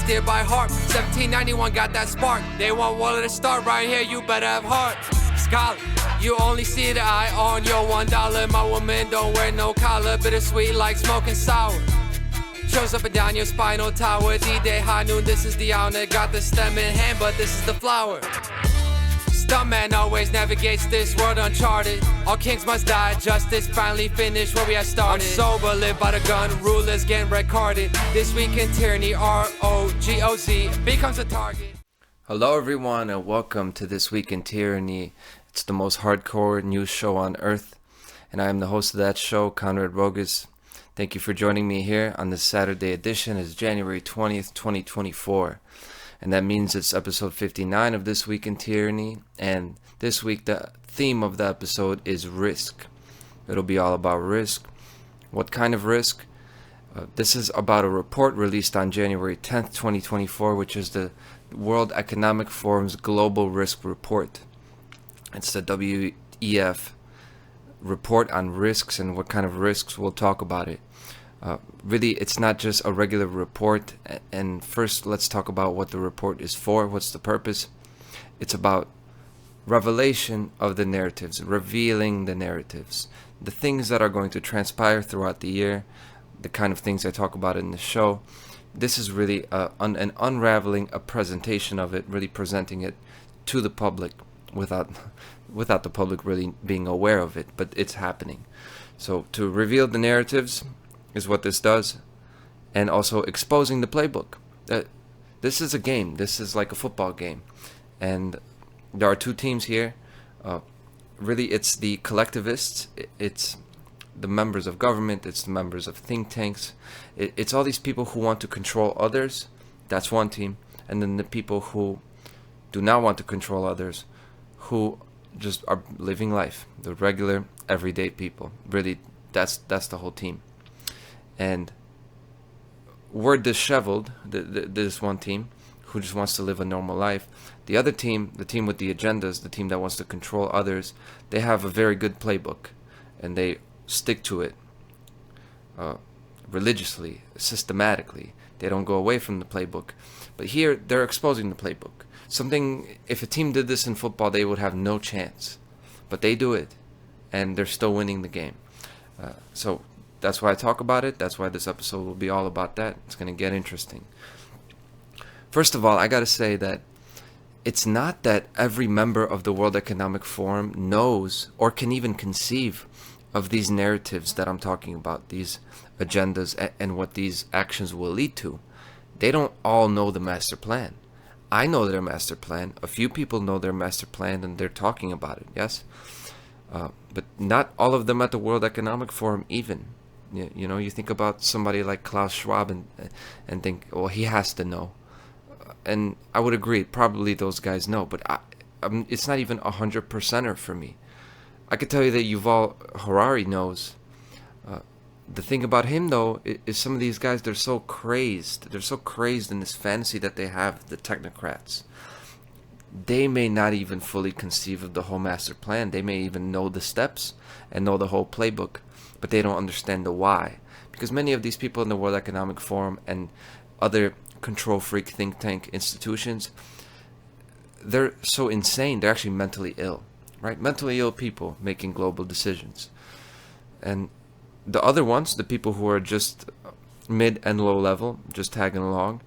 steered by heart. 1791 got that spark. They want Waller to start right here, you better have heart. Scholar, you only see the eye on your $1. My woman don't wear no collar, bittersweet like smoking sour. Shows up and down your spinal tower. D-Day, high noon, this is the owner. Got the stem in hand, but this is the flower. Stuntman always navigates this world uncharted. All kings must die, justice finally finished where we had started. I'm sober, live by the gun, rulers getting red carded. This week in tyranny, R-O-G-O-Z becomes a target. Hello everyone and welcome to This Week in Tyranny. It's the most hardcore news show on earth, and I am the host of that show, Conrad Rogas. Thank you for joining me here on this Saturday edition. It's January 20th, 2024. And that means it's episode 59 of This Week in Tyranny. And this week, the theme of the episode is risk. It'll be all about risk. What kind of risk? This is about a report released on January 10th, 2024, which is the World Economic Forum's Global Risk Report. It's the WEF report on risks and what kind of risks. We'll talk about it. Really, it's not just a regular report. And first, let's talk about what the report is for. What's the purpose? It's about revelation of the narratives, revealing the narratives, the things that are going to transpire throughout the year, the kind of things I talk about in the show. This is really an unraveling, a presentation of it, really presenting it to the public without the public really being aware of it, but it's happening. So to reveal the narratives is what this does, and also exposing the playbook. This is a game. This is like a football game, and there are two teams here. Really, it's the collectivists. It's the members of government. It's the members of think tanks. It's all these people who want to control others. That's one team, and then the people who do not want to control others, who just are living life, the regular, everyday people. Really, that's the whole team. And we're disheveled, this one team, who just wants to live a normal life. The other team, the team with the agendas, the team that wants to control others, they have a very good playbook, and they stick to it religiously, systematically. They don't go away from the playbook. But here, they're exposing the playbook. If a team did this in football, they would have no chance. But they do it, and they're still winning the game. So that's why I talk about it. That's why this episode will be all about that. It's going to get interesting. First of all, I got to say that it's not that every member of the World Economic Forum knows or can even conceive of these narratives that I'm talking about, these agendas and what these actions will lead to. They don't all know the master plan. I know their master plan. A few people know their master plan, and they're talking about it, yes? But not all of them at the World Economic Forum even. You know, you think about somebody like Klaus Schwab and think, well, he has to know. And I would agree, probably those guys know, but it's not even 100%er for me. I could tell you that Yuval Harari knows. The thing about him, though, is some of these guys, they're so crazed. They're so crazed in this fantasy that they have, the technocrats. They may not even fully conceive of the whole master plan. They may even know the steps and know the whole playbook, but they don't understand the why. Because many of these people in the World Economic Forum and other control freak think tank institutions, they're so insane. They're actually mentally ill, right? Mentally ill people making global decisions. And the other ones, the people who are just mid and low level, just tagging along,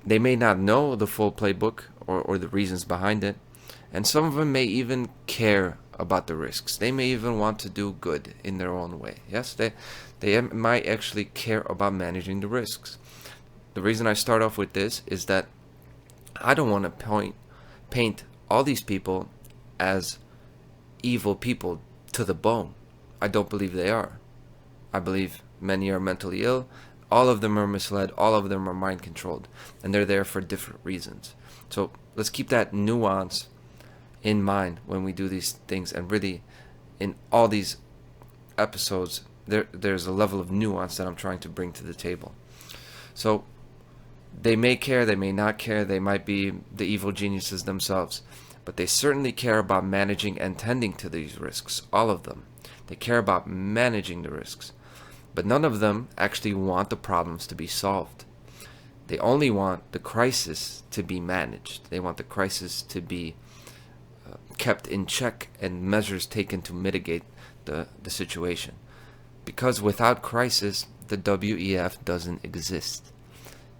they may not know the full playbook or the reasons behind it. And some of them may even care about the risks. They may even want to do good in their own way. Yes, they might actually care about managing the risks. The reason I start off with this is that I don't want to paint all these people as evil people to the bone. I don't believe they are. I believe many are mentally ill. All of them are misled. All of them are mind controlled. And they're there for different reasons. So let's keep that nuance in mind when we do these things. And really, in all these episodes, there's a level of nuance that I'm trying to bring to the table. So they may care, they may not care, they might be the evil geniuses themselves, but they certainly care about managing and tending to these risks, all of them. They care about managing the risks, but none of them actually want the problems to be solved. They only want the crisis to be managed. They want the crisis to be kept in check and measures taken to mitigate the situation. Because without crisis, the WEF doesn't exist.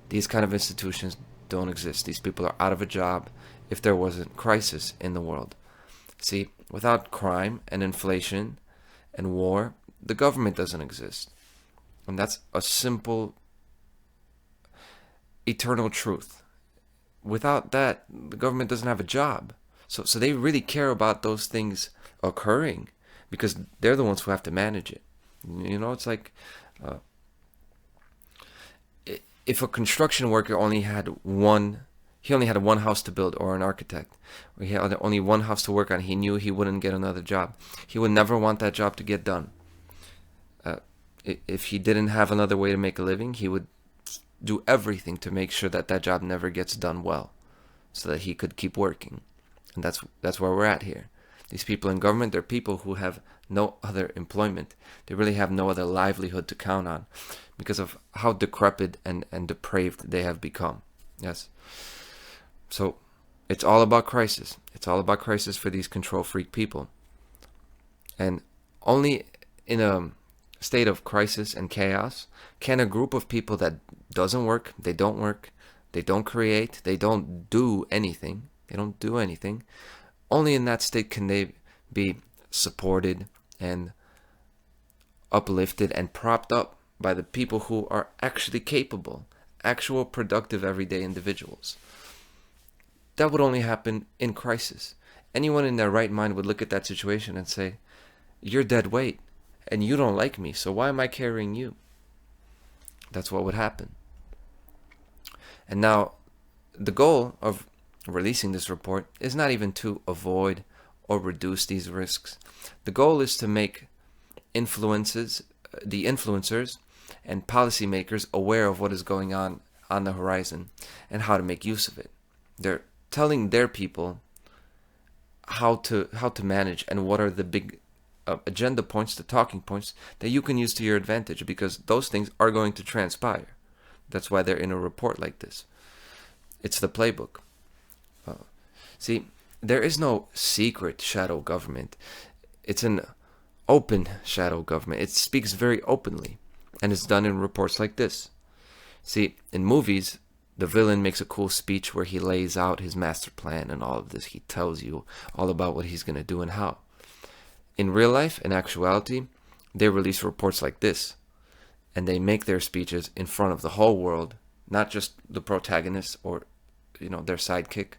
These kind of institutions don't exist. These people are out of a job if there wasn't crisis in the world. See, without crime and inflation and war, the government doesn't exist. And that's a simple, eternal truth. Without that, the government doesn't have a job. So they really care about those things occurring because they're the ones who have to manage it. You know, it's like if a construction worker only had one house to build, or an architect, or he had only one house to work on, he knew he wouldn't get another job. He would never want that job to get done. If he didn't have another way to make a living, he would do everything to make sure that that job never gets done well, so that he could keep working. And that's where we're at here. These people in government, they're people who have no other employment. They really have no other livelihood to count on because of how decrepit and depraved they have become. Yes. So it's all about crisis. It's all about crisis for these control freak people. And only in a state of crisis and chaos can a group of people that doesn't work, they don't create, they don't do anything. Only in that state can they be supported and uplifted and propped up by the people who are actually capable, actual productive everyday individuals. That would only happen in crisis. Anyone in their right mind would look at that situation and say, you're dead weight and you don't like me, so why am I carrying you? That's what would happen. And now, the goal of releasing this report is not even to avoid or reduce these risks. The goal is to make the influencers and policymakers aware of what is going on the horizon and how to make use of it. They're telling their people how to manage and what are the big agenda points, the talking points that you can use to your advantage, because those things are going to transpire. That's why they're in a report like this. It's the playbook. See, there is no secret shadow government. It's an open shadow government. It speaks very openly, and it's done in reports like this. See, in movies, the villain makes a cool speech where he lays out his master plan and all of this. He tells you all about what he's going to do and how. In real life, in actuality, they release reports like this, and they make their speeches in front of the whole world, not just the protagonist or, their sidekick,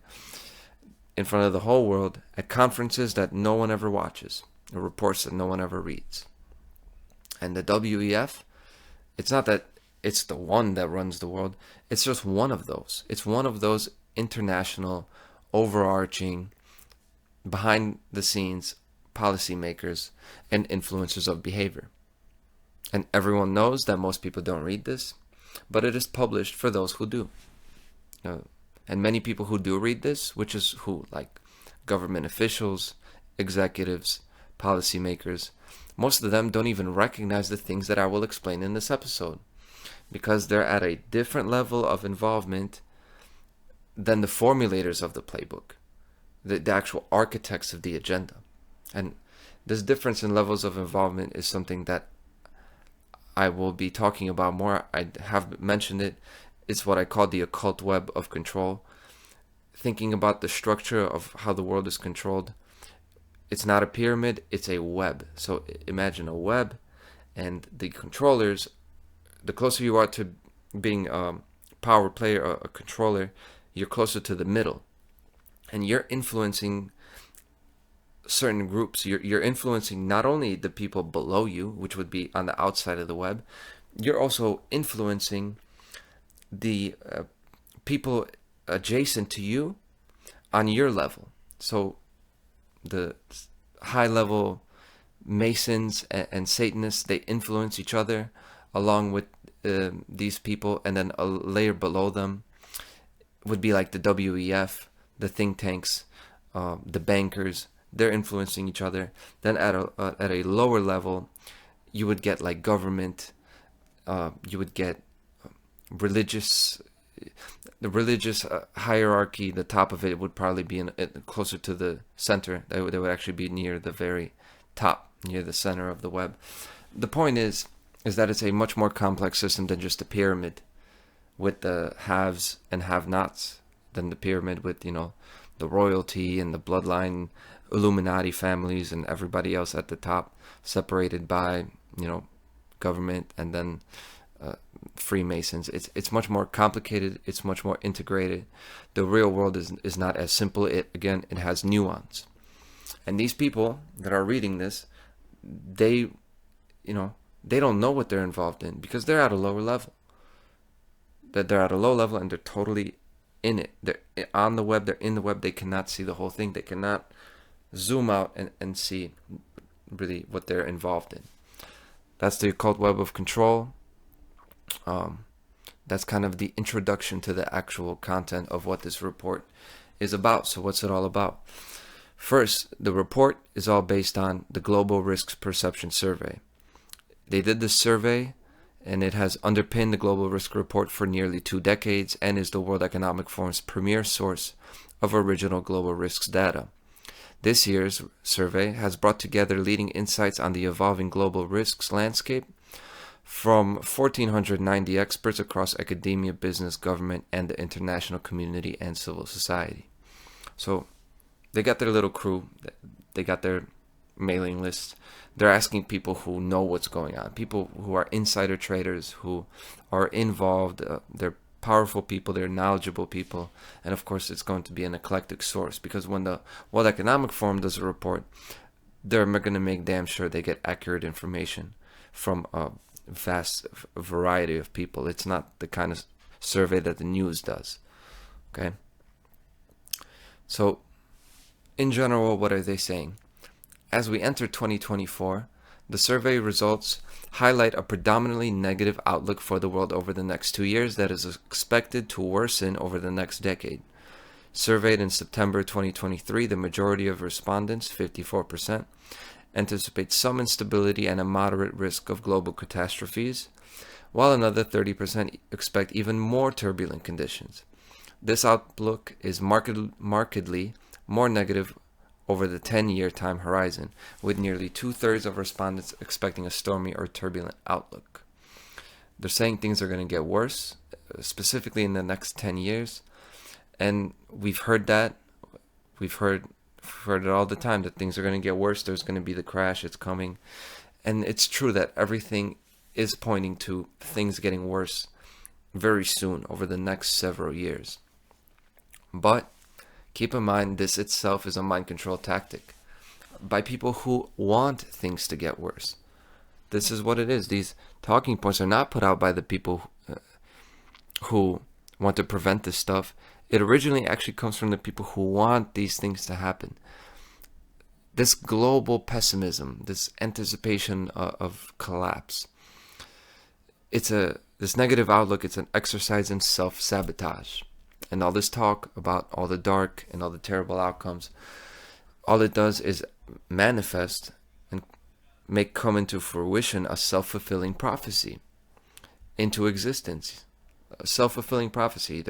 in front of the whole world at conferences that no one ever watches, or reports that no one ever reads. And the WEF, it's not that it's the one that runs the world, it's just one of those. It's one of those international, overarching, behind the scenes policymakers and influencers of behavior. And everyone knows that most people don't read this, but it is published for those who do. And many people who do read this, which is who? Like government officials, executives, policymakers, most of them don't even recognize the things that I will explain in this episode, because they're at a different level of involvement than the formulators of the playbook, the actual architects of the agenda. And this difference in levels of involvement is something that I will be talking about more. I have mentioned it. It's what I call the occult web of control. Thinking about the structure of how the world is controlled. It's not a pyramid, it's a web. So imagine a web, and the controllers, the closer you are to being a power player, a controller, you're closer to the middle. And you're influencing certain groups. You're influencing not only the people below you, which would be on the outside of the web, you're also influencing the people adjacent to you on your level. So the high level Masons and Satanists, they influence each other along with these people, and then a layer below them would be like the WEF, the think tanks, the bankers. They're influencing each other. Then at a lower level, you would get like government, you would get religious, the religious hierarchy, the top of it would probably be closer to the center. They would actually be near the very top, near the center of the web. The point is that it's a much more complex system than just a pyramid with the haves and have-nots, than the pyramid with, the royalty and the bloodline Illuminati families and everybody else at the top, separated by, government, and then Freemasons. It's much more complicated. It's much more integrated. The real world is not as simple. It has nuance. And these people that are reading this, they don't know what they're involved in, because they're at a lower level. That they're at a low level and they're totally in it. They're on the web. They're in the web. They cannot see the whole thing. They cannot zoom out and see really what they're involved in. That's the occult web of control. That's kind of the introduction to the actual content of what this report is about. So what's it all about? First, the report is all based on the Global Risks Perception Survey. They did this survey, and it has underpinned the Global Risk Report for nearly 2 decades and is the World Economic Forum's premier source of original global risks data. This year's survey has brought together leading insights on the evolving global risks landscape from 1,490 experts across academia, business, government, and the international community and civil society. So they got their little crew, they got their mailing list. They're asking people who know what's going on, people who are insider traders, who are involved. They're powerful people, they're knowledgeable people, and of course it's going to be an eclectic source, because when the World Economic Forum does a report, they're going to make damn sure they get accurate information from a vast variety of people. It's not the kind of survey that the news does. Okay? So, in general, what are they saying? As we enter 2024, the survey results highlight a predominantly negative outlook for the world over the next 2 years that is expected to worsen over the next decade. Surveyed in September 2023, the majority of respondents, 54%, anticipate some instability and a moderate risk of global catastrophes, while another 30% expect even more turbulent conditions. This outlook is markedly more negative over the 10-year time horizon, with nearly 2/3 of respondents expecting a stormy or turbulent outlook. They're saying things are going to get worse, specifically in the next 10 years. And we've heard that. We've heard it all the time, that things are going to get worse. There's going to be the crash. It's coming. And it's true that everything is pointing to things getting worse very soon over the next several years. But keep in mind, this itself is a mind control tactic by people who want things to get worse. This is what it is. These talking points are not put out by the people who want to prevent this stuff. It originally actually comes from the people who want these things to happen. This global pessimism, this anticipation of collapse, this negative outlook, it's an exercise in self-sabotage. And all this talk about all the dark and all the terrible outcomes, all it does is manifest and make come into fruition a self-fulfilling prophecy into existence. A self-fulfilling prophecy.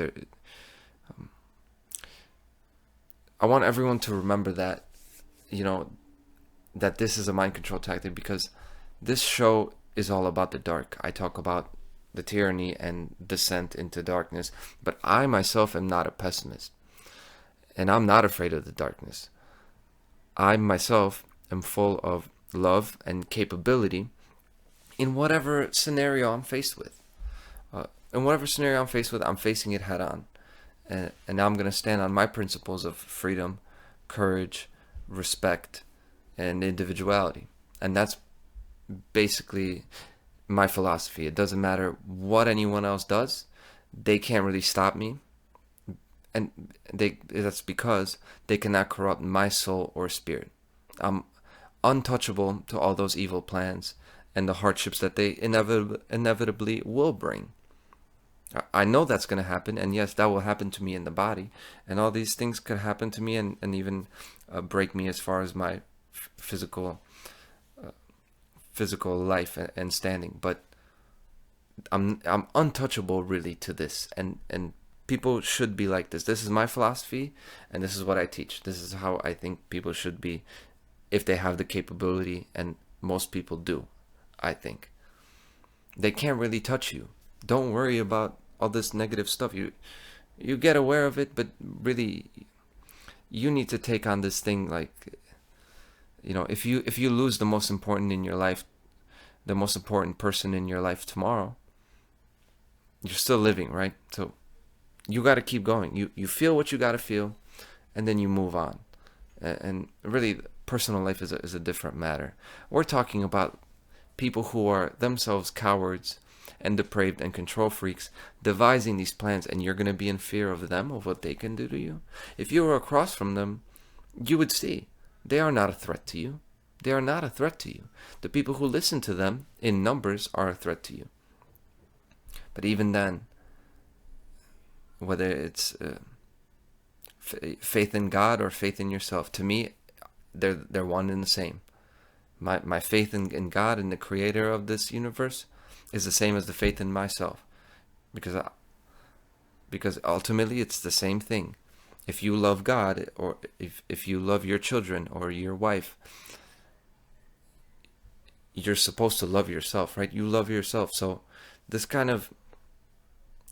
I want everyone to remember that, that this is a mind control tactic, because this show is all about the dark. I talk about the tyranny and descent into darkness, but I myself am not a pessimist, and I'm not afraid of the darkness. I myself am full of love and capability in whatever scenario I'm faced with. In whatever scenario I'm faced with, I'm facing it head on. And now I'm going to stand on my principles of freedom, courage, respect, and individuality. And that's basically my philosophy. It doesn't matter what anyone else does. They can't really stop me. And that's because they cannot corrupt my soul or spirit. I'm untouchable to all those evil plans and the hardships that they inevitably will bring. I know that's going to happen, and yes, that will happen to me in the body, and all these things could happen to me and even break me as far as my physical life and standing. But I'm untouchable really to this, and people should be like this. This is my philosophy, and this is what I teach. This is how I think people should be if they have the capability, and most people do, I think. They can't really touch you. Don't worry about all this negative stuff. You get aware of it, but really you need to take on this thing like, you know, if you lose the most important in your life, the most important person in your life tomorrow, you're still living, right? So you got to keep going. You feel what you got to feel, and then you move on. And really, personal life is a different matter. We're talking about people who are themselves cowards and depraved and control freaks devising these plans, and you're going to be in fear of them, of what they can do to you. If you were across from them, you would see they are not a threat to you. They are not a threat to you. The people who listen to them in numbers are a threat to you. But even then, whether it's faith in God or faith in yourself, to me, they're one and the same. My faith in God and the creator of this universe is the same as the faith in myself. Because ultimately it's the same thing. If you love God, or if you love your children or your wife, you're supposed to love yourself, right? You love yourself. So this kind of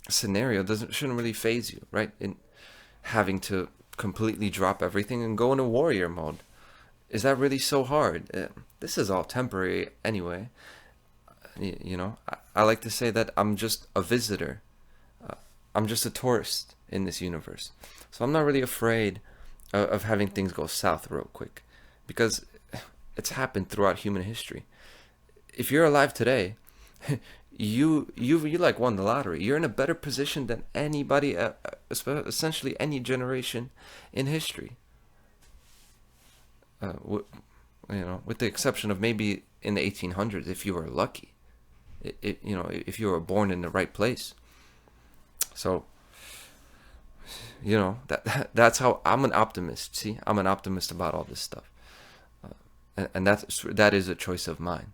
scenario shouldn't really faze you, right? In having to completely drop everything and go into warrior mode. Is that really so hard? This is all temporary anyway. You know, I like to say that I'm just a visitor. I'm just a tourist in this universe. So I'm not really afraid of having things go south real quick, because it's happened throughout human history. If you're alive today, you like won the lottery. You're in a better position than anybody, essentially any generation in history. You know, with the exception of maybe in the 1800s, if you were lucky. You know, if you were born in the right place. So, you know, that's how I'm an optimist. See, I'm an optimist about all this stuff, and that is a choice of mine,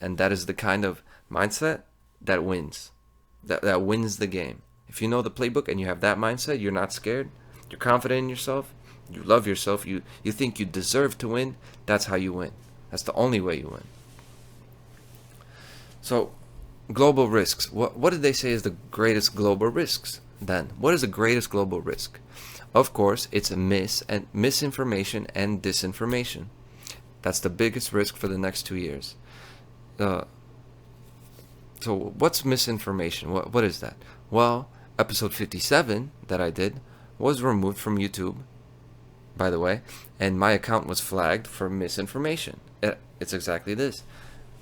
and that is the kind of mindset that wins, that wins the game. If you know the playbook and you have that mindset, you're not scared. You're confident in yourself. You love yourself. You think you deserve to win. That's how you win. That's the only way you win. So, global risks. What did they say is the greatest global risks then? What is the greatest global risk? Of course, it's misinformation and disinformation. That's the biggest risk for the next 2 years. So, what's misinformation? What is that? Well, episode 57 that I did was removed from YouTube, by the way, and my account was flagged for misinformation. It's exactly this.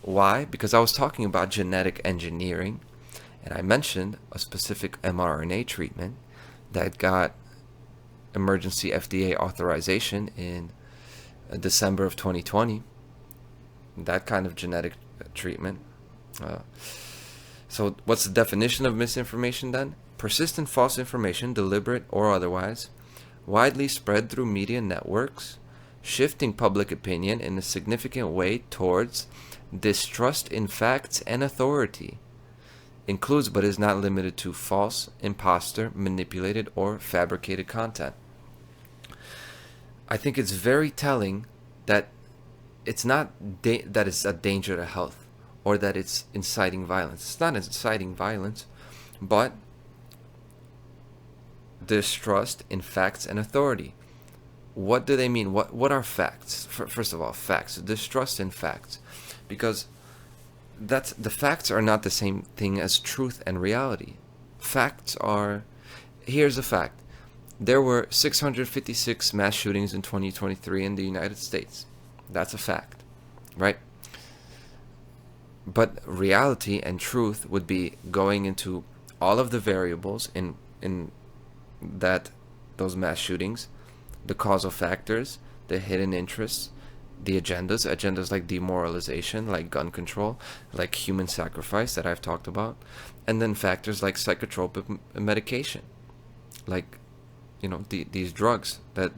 Why? Because I was talking about genetic engineering, and I mentioned a specific mRNA treatment that got emergency FDA authorization in December of 2020. That kind of genetic treatment. So what's the definition of misinformation then? Persistent false information, deliberate or otherwise, widely spread through media networks, shifting public opinion in a significant way towards distrust in facts and authority. Includes but is not limited to false, imposter, manipulated, or fabricated content. I think it's very telling that it's not that it's a danger to health or that it's inciting violence. It's not inciting violence, but distrust in facts and authority. What do they mean? What are facts? First of all, facts. Distrust in facts. Because the facts are not the same thing as truth and reality. Facts are... Here's a fact. There were 656 mass shootings in 2023 in the United States. That's a fact, right? But reality and truth would be going into all of the variables in those mass shootings, the causal factors, the hidden interests, the agendas like demoralization, like gun control, like human sacrifice that I've talked about, and then factors like psychotropic medication, like, you know, these drugs that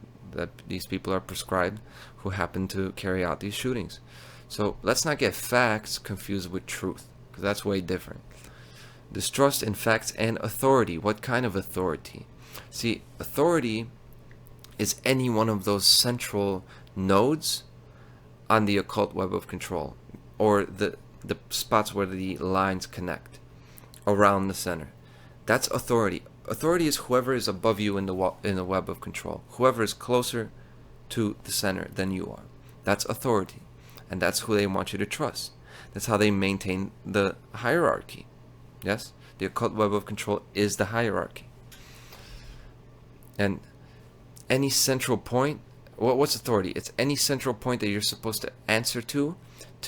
these people are prescribed who happen to carry out these shootings. So let's not get facts confused with truth, because that's way different. Distrust in facts and authority. What kind of authority? See, authority is any one of those central nodes on the occult web of control, or the spots where the lines connect around the center. That's authority. Authority is whoever is above you in the web of control, whoever is closer to the center than you are. That's authority, and that's who they want you to trust. That's how they maintain the hierarchy. Yes, the occult web of control is the hierarchy. And any central point, what's authority? It's any central point that you're supposed to answer to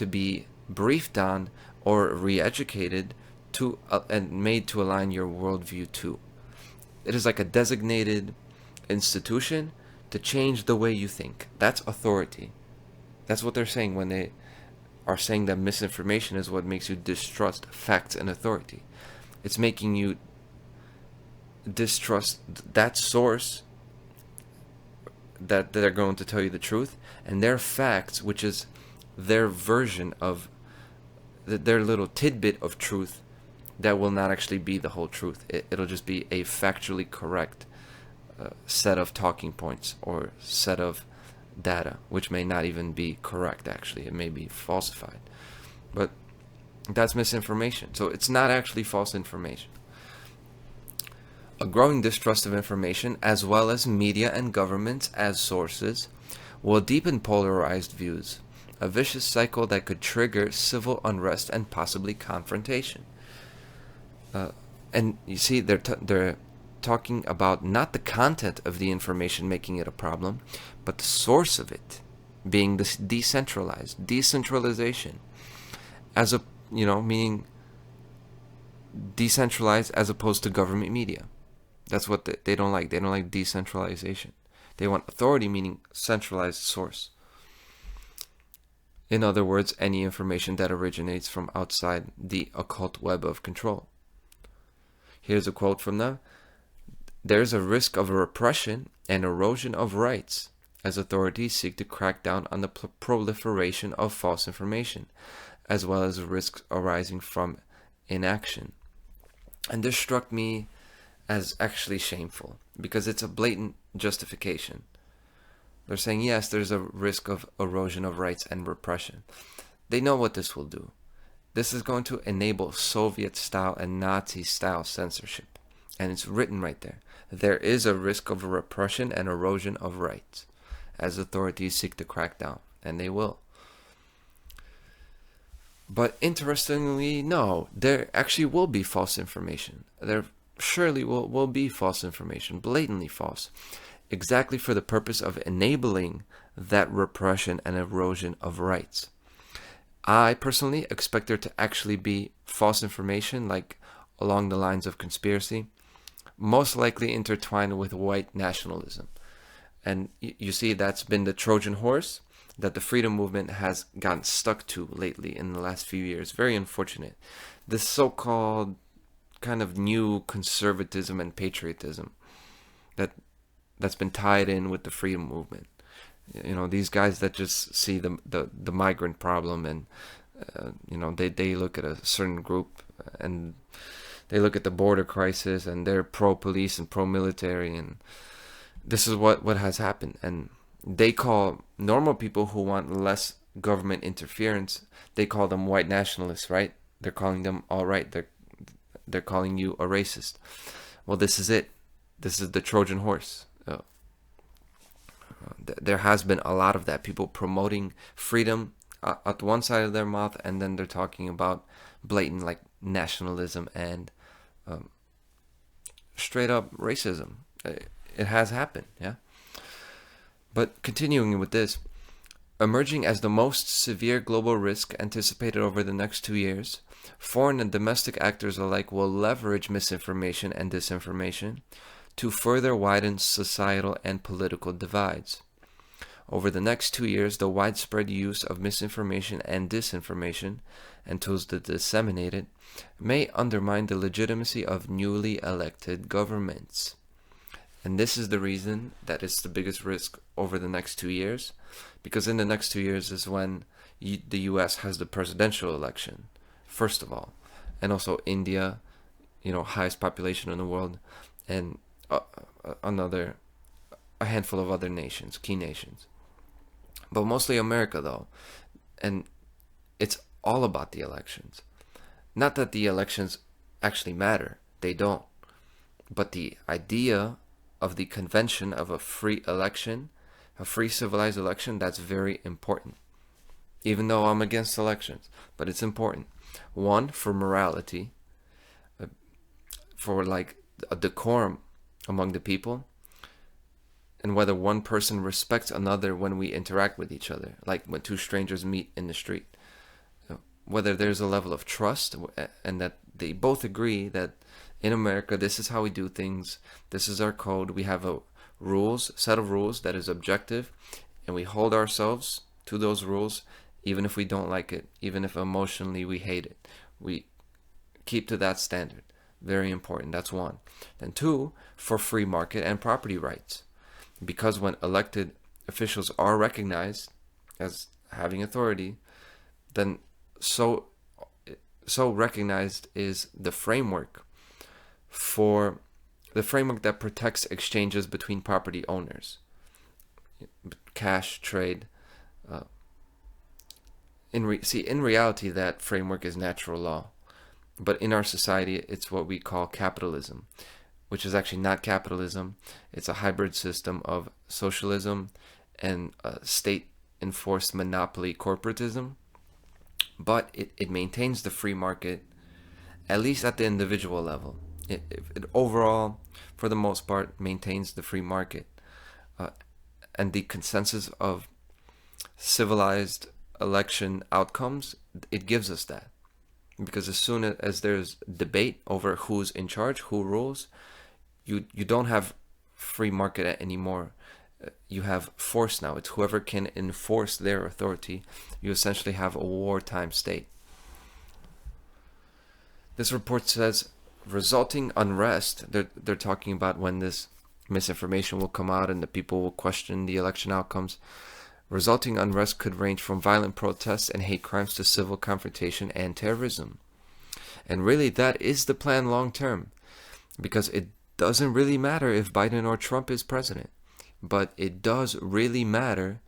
be briefed on or re-educated to and made to align your worldview to. It is like a designated institution to change the way you think. That's authority. That's what they're saying when they are saying that misinformation is what makes you distrust facts and authority. It's making you distrust that source that they're going to tell you the truth, and their facts, which is their version of their little tidbit of truth that will not actually be the whole truth. It'll just be a factually correct set of talking points or set of data, which may not even be correct actually. It may be falsified. But that's misinformation. So it's not actually false information. A growing distrust of information, as well as media and governments as sources, will deepen polarized views, a vicious cycle that could trigger civil unrest and possibly confrontation. And you see, they're talking about not the content of the information making it a problem, but the source of it being this decentralization, as a meaning decentralized as opposed to government media. That's what they don't like. They don't like decentralization. They want authority, meaning centralized source. In other words, any information that originates from outside the occult web of control. Here's a quote from them. There's a risk of repression and erosion of rights as authorities seek to crack down on the proliferation of false information, as well as risks arising from inaction. And this struck me as actually shameful, because it's a blatant justification. They're saying, yes, there's a risk of erosion of rights and repression. They know what this will do. This is going to enable Soviet-style and Nazi-style censorship. And it's written right there. There is a risk of repression and erosion of rights as authorities seek to crack down. And they will. But interestingly, no, there actually will be false information. There surely will be false information, blatantly false, exactly for the purpose of enabling that repression and erosion of rights. I personally expect there to actually be false information, like along the lines of conspiracy, most likely intertwined with white nationalism. And you see, that's been the Trojan horse that the freedom movement has gotten stuck to lately in the last few years. Very unfortunate. This so-called kind of new conservatism and patriotism that's been tied in with the freedom movement. These guys that just see the migrant problem, and they look at a certain group and they look at the border crisis and they're pro-police and pro-military, and this is what has happened. And they call normal people who want less government interference, they call them white nationalists, right? They're calling them all right. They're calling you a racist. Well, this is it. This is the Trojan horse. There has been a lot of that. People promoting freedom at one side of their mouth, and then they're talking about blatant like nationalism and straight up racism. It has happened, yeah. But continuing with this, emerging as the most severe global risk anticipated over the next 2 years, foreign and domestic actors alike will leverage misinformation and disinformation to further widen societal and political divides. Over the next 2 years, the widespread use of misinformation and disinformation and tools to disseminate it may undermine the legitimacy of newly elected governments. And this is the reason that it's the biggest risk over the next 2 years, because in the next 2 years is when the US has the presidential election, first of all. And also India, highest population in the world, and a handful of other nations, key nations. But mostly America, though. And it's all about the elections. Not that the elections actually matter. They don't. But the idea of the convention of a free election, a free civilized election, that's very important. Even though I'm against elections. But it's important. One, for morality. For like a decorum among the people. And whether one person respects another when we interact with each other, like when two strangers meet in the street. Whether there's a level of trust and that they both agree that in America, this is how we do things, this is our code, we have a set of rules that is objective, and we hold ourselves to those rules even if we don't like it, even if emotionally we hate it. We keep to that standard. Very important. That's one. Then two, for free market and property rights. Because when elected officials are recognized as having authority, then so recognized is the framework that protects exchanges between property owners, cash trade. In reality, that framework is natural law, but in our society, it's what we call capitalism, which is actually not capitalism. It's a hybrid system of socialism and state-enforced monopoly corporatism. But it maintains the free market, at least at the individual level. It overall, for the most part, maintains the free market. And the consensus of civilized election outcomes, it gives us that. Because as soon as there's debate over who's in charge, who rules, you don't have free market anymore. You have force now. It's whoever can enforce their authority. You essentially have a wartime state. This report says resulting unrest, they're talking about when this misinformation will come out and the people will question the election outcomes. Resulting unrest could range from violent protests and hate crimes to civil confrontation and terrorism. And really, that is the plan long term, because it doesn't really matter if Biden or Trump is president. But it does really matter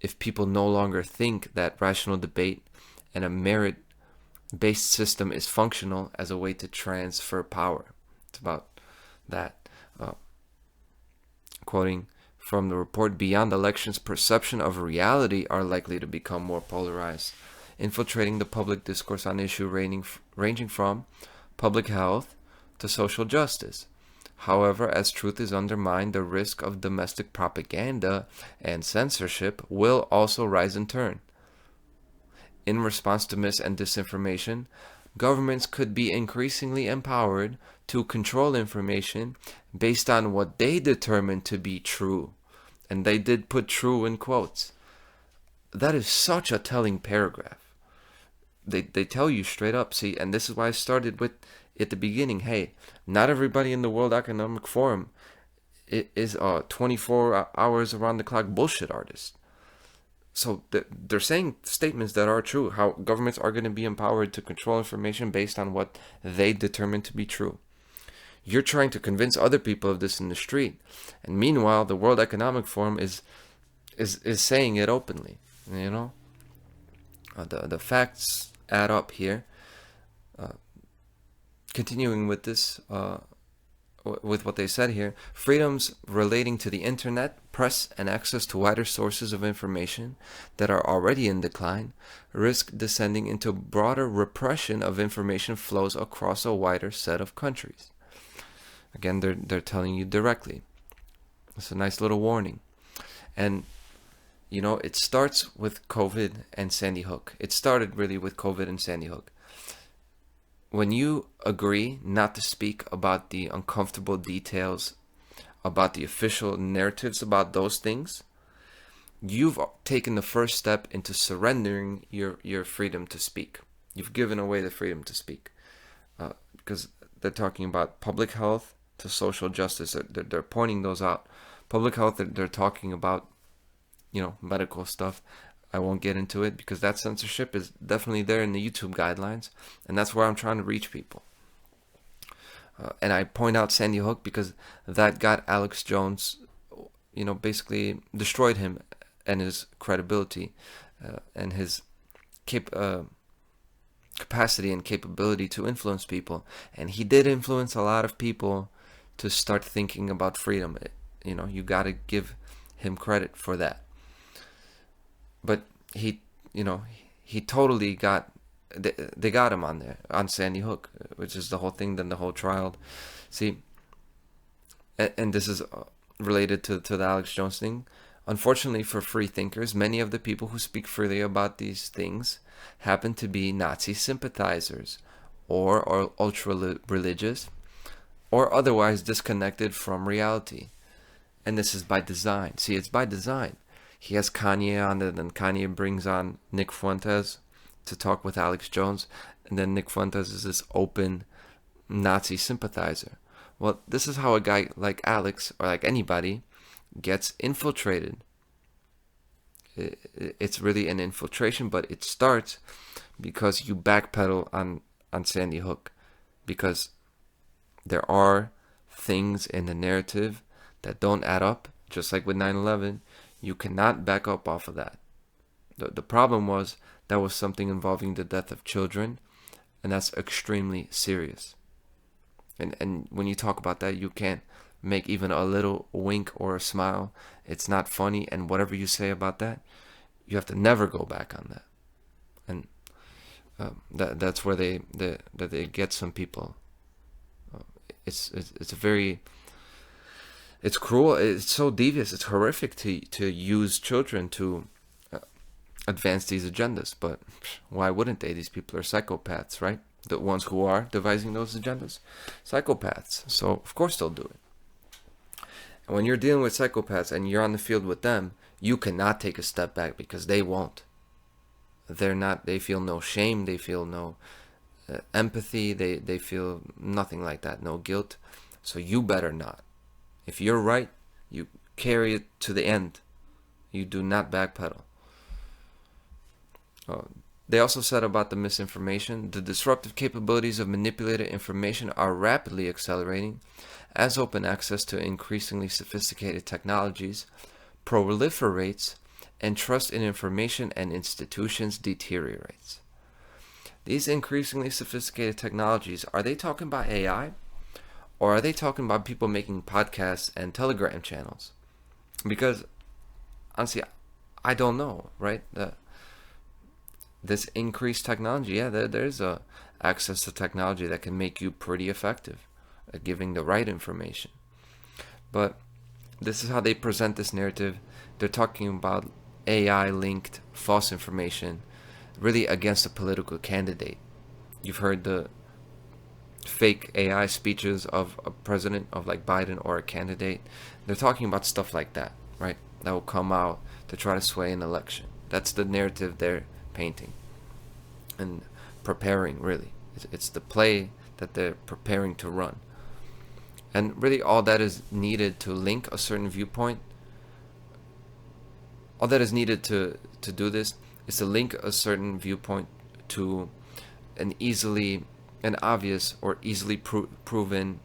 if people no longer think that rational debate and a merit-based system is functional as a way to transfer power. It's about that. Quoting from the report, beyond elections, perception of reality are likely to become more polarized, infiltrating the public discourse on issues ranging from public health to social justice. However, as truth is undermined, the risk of domestic propaganda and censorship will also rise in turn. In response to mis and disinformation, governments could be increasingly empowered to control information based on what they determine to be true. And they did put true in quotes. That is such a telling paragraph. They tell you straight up, see, and this is why I started with at the beginning, hey, not everybody in the World Economic Forum is a 24 hours around the clock bullshit artist. So they're saying statements that are true, how governments are going to be empowered to control information based on what they determine to be true. You're trying to convince other people of this in the street, and meanwhile, the World Economic Forum is saying it openly. The facts add up here. Continuing with this, with what they said here, freedoms relating to the internet, press, and access to wider sources of information that are already in decline risk descending into broader repression of information flows across a wider set of countries. Again, they're telling you directly. It's a nice little warning. And, it starts with COVID and Sandy Hook. It started really with COVID and Sandy Hook. When you agree not to speak about the uncomfortable details, about the official narratives about those things, you've taken the first step into surrendering your freedom to speak. You've given away the freedom to speak. Because they're talking about public health to social justice. They're pointing those out. Public health, they're talking about, medical stuff. I won't get into it because that censorship is definitely there in the YouTube guidelines, and that's where I'm trying to reach people. And I point out Sandy Hook because that got Alex Jones, basically destroyed him and his credibility and his capacity and capability to influence people. And he did influence a lot of people to start thinking about freedom. You got to give him credit for that. But he totally got, they got him on there, on Sandy Hook, which is the whole thing, then the whole trial. See, and this is related to the Alex Jones thing. Unfortunately for free thinkers, many of the people who speak freely about these things happen to be Nazi sympathizers or ultra-religious or otherwise disconnected from reality. And this is by design. See, it's by design. He has Kanye on it, and Kanye brings on Nick Fuentes to talk with Alex Jones, and then Nick Fuentes is this open Nazi sympathizer. Well, this is how a guy like Alex, or like anybody, gets infiltrated. It's really an infiltration, but it starts because you backpedal on Sandy Hook, because there are things in the narrative that don't add up, just like with 9/11. You cannot back up off of that. The problem was that was something involving the death of children, and that's extremely serious. And when you talk about that, you can't make even a little wink or a smile. It's not funny, and whatever you say about that, you have to never go back on that. And that's where they get some people. It's cruel. It's so devious. It's horrific to use children to advance these agendas. But why wouldn't they? These people are psychopaths, right? The ones who are devising those agendas, psychopaths. So of course they'll do it. And when you're dealing with psychopaths and you're on the field with them, you cannot take a step back, because they won't. They're not. They feel no shame. They feel no empathy. They feel nothing like that. No guilt. So you better not. If you're right, you carry it to the end. You do not backpedal. They also said about the misinformation, the disruptive capabilities of manipulated information are rapidly accelerating as open access to increasingly sophisticated technologies proliferates and trust in information and institutions deteriorates. These increasingly sophisticated technologies, are they talking about AI? Or are they talking about people making podcasts and Telegram channels? Because, honestly, I don't know, right? This increased technology, yeah, there's access to technology that can make you pretty effective at giving the right information. But this is how they present this narrative. They're talking about AI-linked false information, really against a political candidate. You've heard the fake AI speeches of a president, of like Biden or a candidate. They're talking about stuff like that, right? That will come out to try to sway an election. That's the narrative they're painting and preparing, really. It's the play that they're preparing to run. And really all that is needed to link a certain viewpoint, all that is needed to do this is to link a certain viewpoint to an obvious or easily proven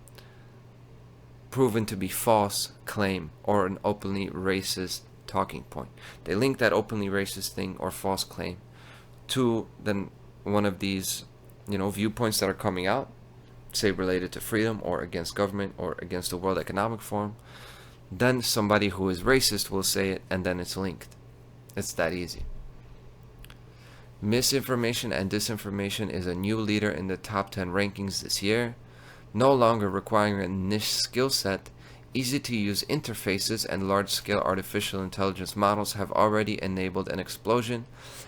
to be false claim or an openly racist talking point. They link that openly racist thing or false claim to then one of these, viewpoints that are coming out, say related to freedom or against government or against the World Economic Forum. Then somebody who is racist will say it, and then it's linked. It's that easy. Misinformation and disinformation is a new leader in the top 10 rankings this year, no longer requiring a niche skill set. Easy-to-use interfaces and large-scale artificial intelligence models have already enabled an explosion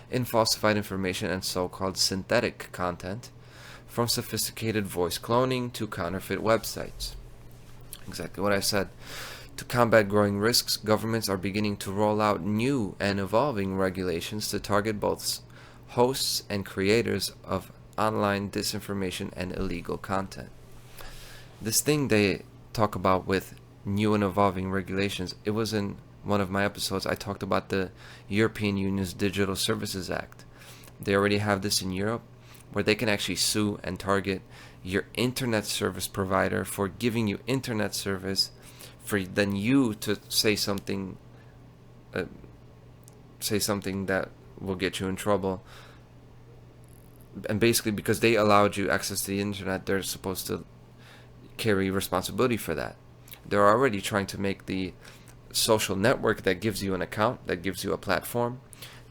in falsified information and so-called synthetic content, from sophisticated voice cloning to counterfeit websites. Exactly what I said. To combat growing risks, governments are beginning to roll out new and evolving regulations to target both hosts and creators of online disinformation and illegal content. This thing they talk about with new and evolving regulations, it was in one of my episodes. I talked about the European Union's Digital Services Act. They already have this in Europe, where they can actually sue and target your internet service provider for giving you internet service, for then you to say something that will get you in trouble. And basically, because they allowed you access to the internet, they're supposed to carry responsibility for that. They're already trying to make the social network that gives you an account, that gives you a platform,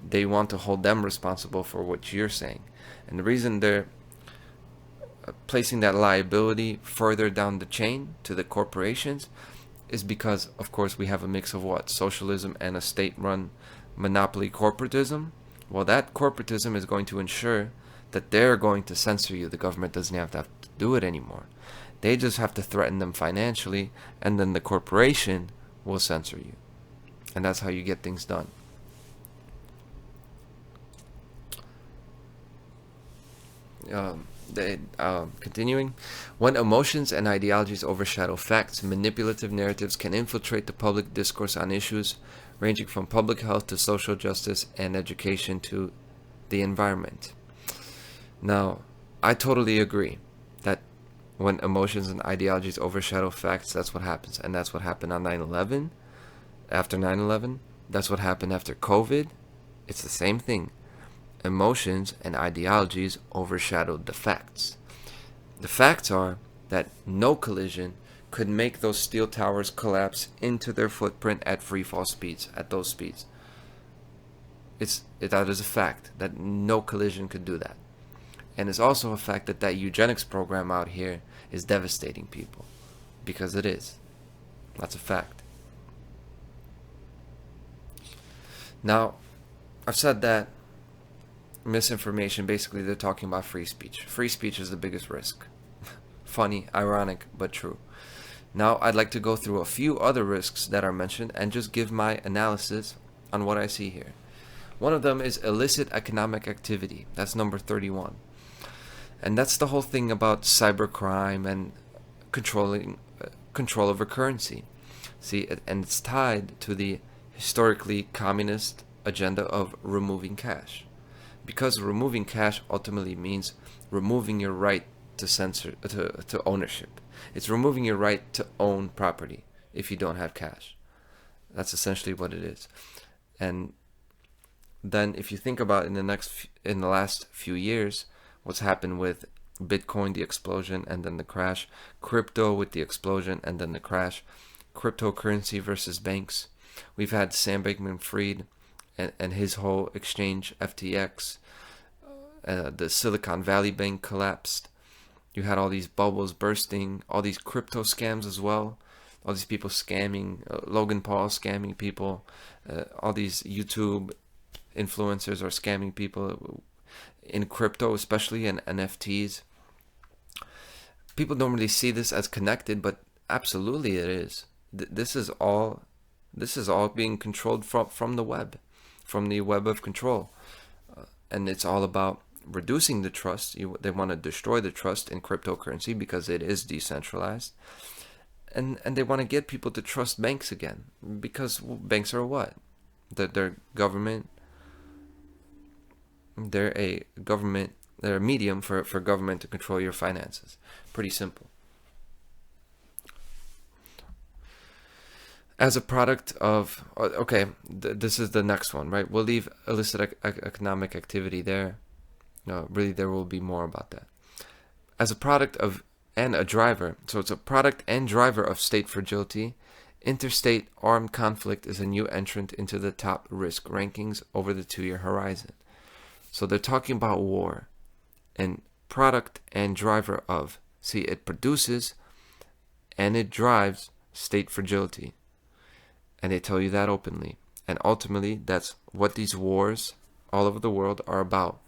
they want to hold them responsible for what you're saying. And the reason they're placing that liability further down the chain to the corporations is because, of course, we have a mix of what? Socialism and a state-run monopoly corporatism. Well, that corporatism is going to ensure that they're going to censor you. The government doesn't have to do it anymore. They just have to threaten them financially, and then the corporation will censor you. And that's how you get things done. Continuing, when emotions and ideologies overshadow facts, manipulative narratives can infiltrate the public discourse on issues ranging from public health to social justice and education to the environment. Now, I totally agree that when emotions and ideologies overshadow facts, that's what happens. And that's what happened on 9/11, after 9/11. That's what happened after COVID. It's the same thing. Emotions and ideologies overshadowed the facts. The facts are that no collision could make those steel towers collapse into their footprint at free fall speeds, at those speeds. That is a fact, that no collision could do that. And it's also a fact that that eugenics program out here is devastating people. Because it is. That's a fact. Now, I've said that misinformation, basically they're talking about free speech. Free speech is the biggest risk. Funny, ironic, but true. Now, I'd like to go through a few other risks that are mentioned and just give my analysis on what I see here. One of them is illicit economic activity. That's number 31. And that's the whole thing about cybercrime and control over currency. See, and it's tied to the historically communist agenda of removing cash. Because removing cash ultimately means removing your right to ownership. It's removing your right to own property if you don't have cash. That's essentially what it is. And then if you think about in the last few years, what's happened with Bitcoin, the explosion, and then the crash, crypto with the explosion and then the crash, cryptocurrency versus banks. We've had Sam Bankman-Fried and his whole exchange, FTX. The Silicon Valley Bank collapsed. You had all these bubbles bursting, all these crypto scams as well. All these people scamming, Logan Paul scamming people. All these YouTube influencers are scamming people in crypto, especially in NFTs. People don't really see this as connected, but absolutely it is. This is all being controlled from the web, from the web of control, and it's all about reducing the trust. They want to destroy the trust in cryptocurrency because it is decentralized, and they want to get people to trust banks again because banks are what? They're government. They're a medium for government to control your finances. Pretty simple. As a product of, this is the next one, right? We'll leave illicit economic activity there. No, really, there will be more about that. As a product of, and a driver, so it's a product and driver of state fragility, interstate armed conflict is a new entrant into the top risk rankings over the 2-year horizon. So they're talking about war and product and driver of. See, it produces and it drives state fragility. And they tell you that openly. And ultimately, that's what these wars all over the world are about.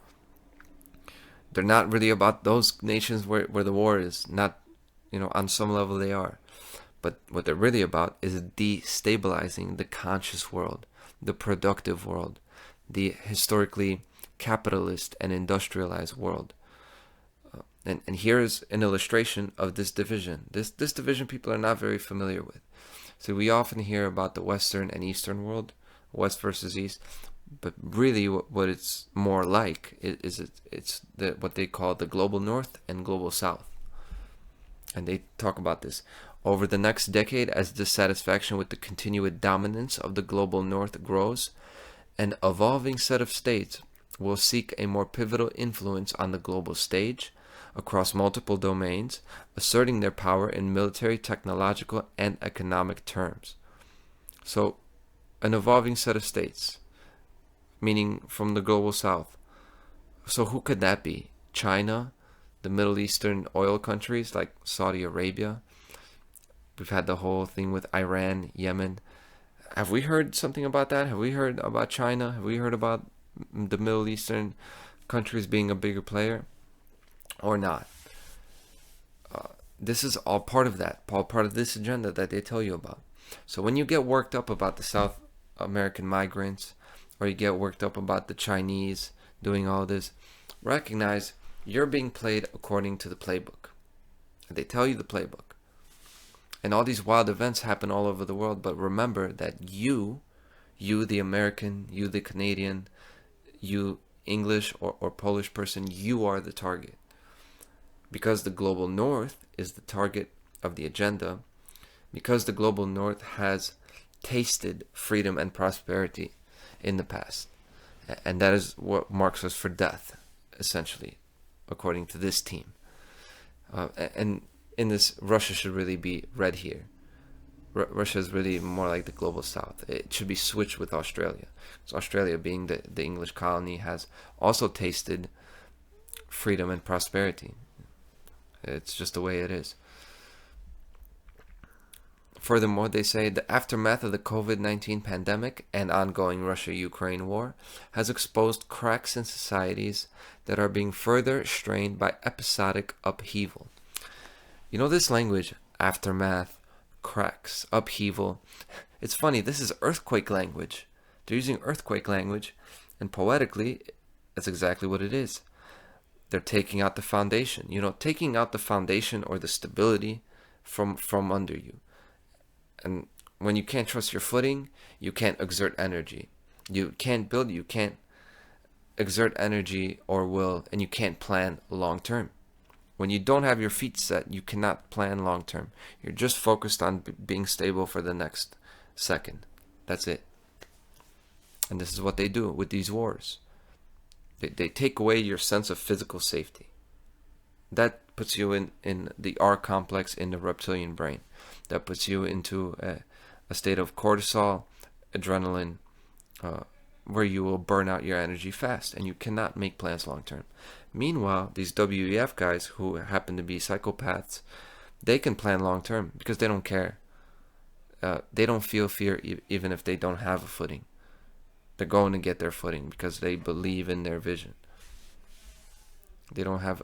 They're not really about those nations where the war is. Not, on some level they are. But what they're really about is destabilizing the conscious world, the productive world, the historically capitalist and industrialized world. And here is an illustration of this division. This division people are not very familiar with. So we often hear about the Western and Eastern world, West versus East, but really what it's more like is it's what they call the global North and global South. And they talk about this. Over the next decade, as dissatisfaction with the continued dominance of the global north grows, an evolving set of states will seek a more pivotal influence on the global stage across multiple domains, asserting their power in military, technological, and economic terms. So, an evolving set of states, meaning from the global south. So who could that be? China, the Middle Eastern oil countries like Saudi Arabia. We've had the whole thing with Iran, Yemen. Have we heard something about that? Have we heard about China? Have we heard about the Middle Eastern countries being a bigger player? Or not? This is all part of that, all part of this agenda that they tell you about. So when you get worked up about the South American migrants, or you get worked up about the Chinese doing all this, recognize you're being played according to the playbook. They tell you the playbook. And all these wild events happen all over the world, but remember that you the American, you the Canadian, you English or Polish person, you are the target. Because the global north is the target of the agenda, because the global north has tasted freedom and prosperity in the past. And that is what marks us for death, essentially, according to this team. And in this, Russia should really be read here. Russia is really more like the global south. It should be switched with Australia. So Australia, being the English colony, has also tasted freedom and prosperity. It's just the way it is. Furthermore, they say the aftermath of the COVID-19 pandemic and ongoing Russia-Ukraine war has exposed cracks in societies that are being further strained by episodic upheaval. You know this language, aftermath, cracks, upheaval. It's funny, this is earthquake language. They're using earthquake language, and poetically, that's exactly what it is. They're taking out the foundation. You know, taking out the foundation or the stability from under you. And when you can't trust your footing, you can't exert energy. You can't build, you can't exert energy or will, and you can't plan long term. When you don't have your feet set, you cannot plan long term. You're just focused on being stable for the next second. That's it. And this is what they do with these wars. They take away your sense of physical safety. That puts you in the R complex in the reptilian brain. That puts you into a state of cortisol, adrenaline, where you will burn out your energy fast and you cannot make plans long term. Meanwhile, these WEF guys who happen to be psychopaths, they can plan long term because they don't care. They don't feel fear even if they don't have a footing. They're going to get their footing because they believe in their vision. They don't have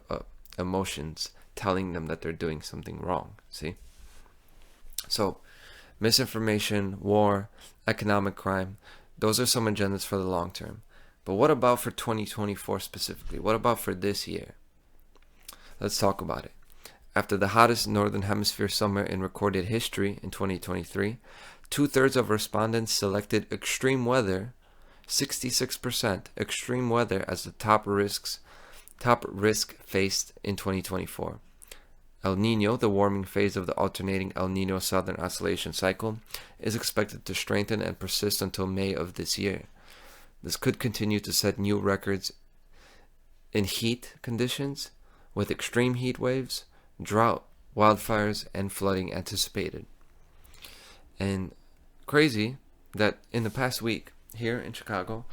emotions telling them that they're doing something wrong. See? So, misinformation, war, economic crime, those are some agendas for the long term. But what about for 2024 specifically? What about for this year? Let's talk about it. After the hottest Northern Hemisphere summer in recorded history in 2023, 2/3 of respondents selected extreme weather, 66% extreme weather as the top risk faced in 2024. El Nino, the warming phase of the alternating El Nino Southern Oscillation cycle, is expected to strengthen and persist until May of this year. This could continue to set new records in heat conditions, with extreme heat waves, drought, wildfires, and flooding anticipated. And crazy that in the past week, here in Chicago,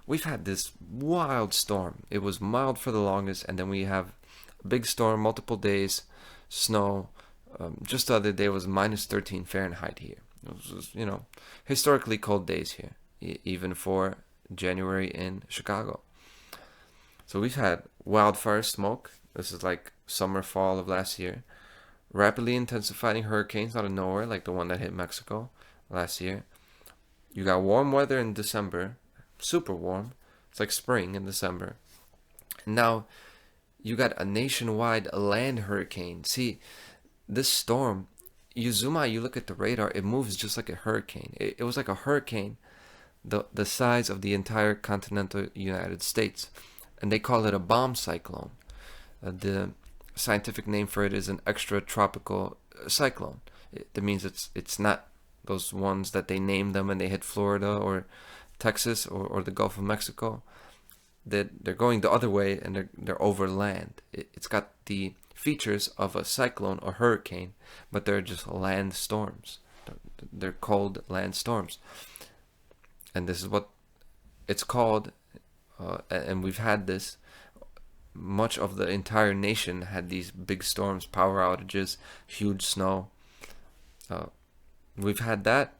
we've had this wild storm. It was mild for the longest, and then we have a big storm, multiple days, snow. Just the other day was minus 13 Fahrenheit here. It was, historically cold days here, even for January in Chicago. So we've had wildfire smoke. This is like summer, fall of last year. Rapidly intensifying hurricanes out of nowhere, like the one that hit Mexico last year. You got warm weather in December, super warm. It's like spring in December. And now you got a nationwide land hurricane. See, this storm, you zoom out, you look at the radar, it moves just like a hurricane. It was like a hurricane the size of the entire continental United States. And they call it a bomb cyclone. The scientific name for it is an extratropical cyclone. That means it's not those ones that they name them and they hit Florida or Texas or the Gulf of Mexico. That they're going the other way and they're over land. It's got the features of a cyclone or hurricane, but they're just land storms. They're cold land storms, and this is what it's called. And we've had this. Much of the entire nation had these big storms, power outages, huge snow. We've had that,